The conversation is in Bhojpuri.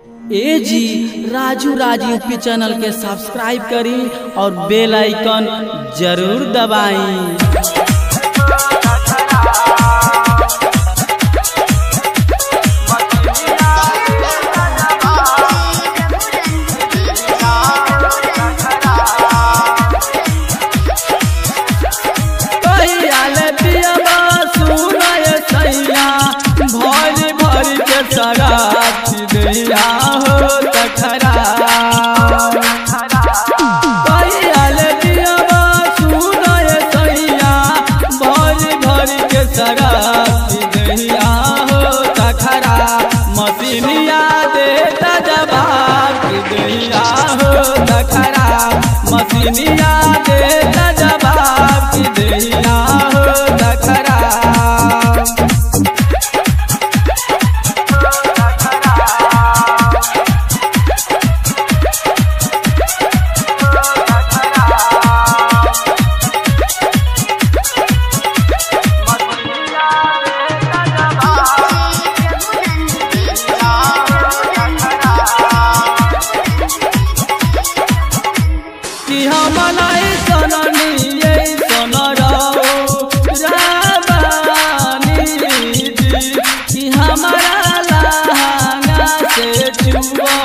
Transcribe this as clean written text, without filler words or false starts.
ए जी राजू यूपी चैनल के सब्सक्राइब करी और बेल आइकन जरूर दबाई। दैया हो तखरा भर के शराब दैया हो तखरा मसीनिया देता जवाब दैया हो तखरा मसीनिया देता जवाब दैया हो तखरा। हमारा लहंगा से छुआ